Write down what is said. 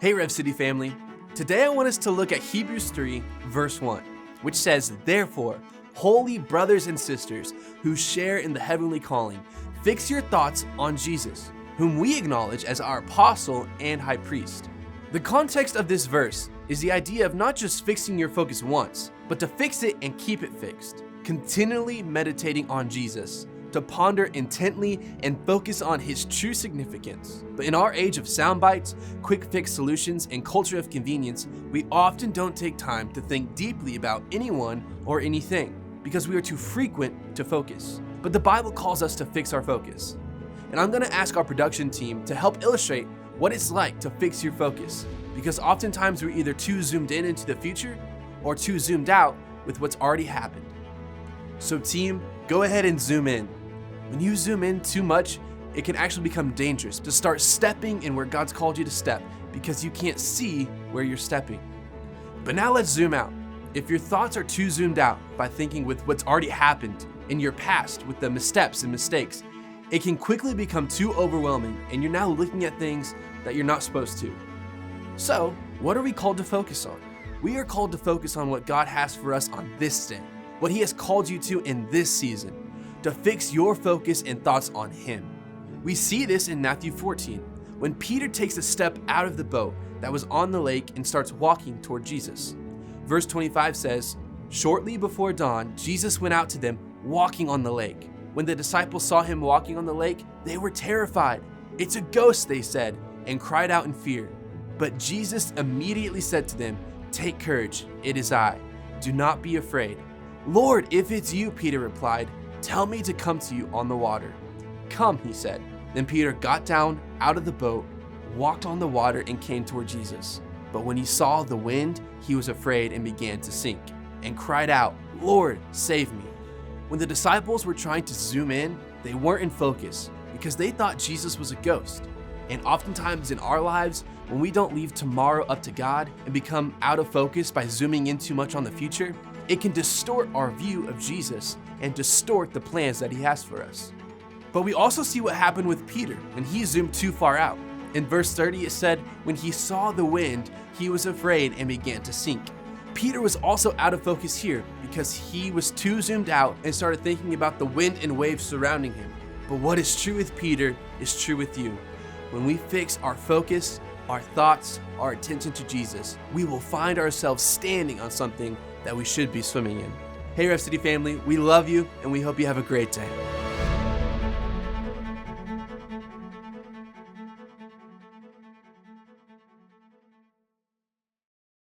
Hey Rev City family, today I want us to look at Hebrews 3 verse 1, which says, "Therefore, holy brothers and sisters who share in the heavenly calling, fix your thoughts on Jesus, whom we acknowledge as our apostle and high priest." The context of this verse is the idea of not just fixing your focus once, but to fix it and keep it fixed, continually meditating on Jesus, to ponder intently and focus on his true significance. But in our age of sound bites, quick fix solutions, and culture of convenience, we often don't take time to think deeply about anyone or anything because we are too frequent to focus. But the Bible calls us to fix our focus. And I'm going to ask our production team to help illustrate what it's like to fix your focus, because oftentimes we're either too zoomed in into the future or too zoomed out with what's already happened. So team, go ahead and zoom in. When you zoom in too much, it can actually become dangerous to start stepping in where God's called you to step because you can't see where you're stepping. But now let's zoom out. If your thoughts are too zoomed out by thinking with what's already happened in your past with the missteps and mistakes, it can quickly become too overwhelming and you're now looking at things that you're not supposed to. So, what are we called to focus on? We are called to focus on what God has for us on this day, what he has called you to in this season, to fix your focus and thoughts on him. We see this in Matthew 14, when Peter takes a step out of the boat that was on the lake and starts walking toward Jesus. Verse 25 says, "Shortly before dawn, Jesus went out to them walking on the lake. When the disciples saw him walking on the lake, they were terrified. 'It's a ghost,' they said, and cried out in fear. But Jesus immediately said to them, 'Take courage, it is I. Do not be afraid.' 'Lord, if it's you,' Peter replied, 'tell me to come to you on the water.' 'Come,' he said. Then Peter got down out of the boat, walked on the water, and came toward Jesus. But when he saw the wind, he was afraid and began to sink, and cried out, 'Lord, save me.'" When the disciples were trying to zoom in, they weren't in focus because they thought Jesus was a ghost. And oftentimes in our lives, when we don't leave tomorrow up to God and become out of focus by zooming in too much on the future, it can distort our view of Jesus and distort the plans that he has for us. But we also see what happened with Peter when he zoomed too far out. In verse 30 it said, "When he saw the wind, he was afraid and began to sink." Peter was also out of focus here because he was too zoomed out and started thinking about the wind and waves surrounding him. But what is true with Peter is true with you. When we fix our focus, our thoughts, our attention to Jesus, we will find ourselves standing on something that we should be swimming in. Hey Rev City family, we love you and we hope you have a great day.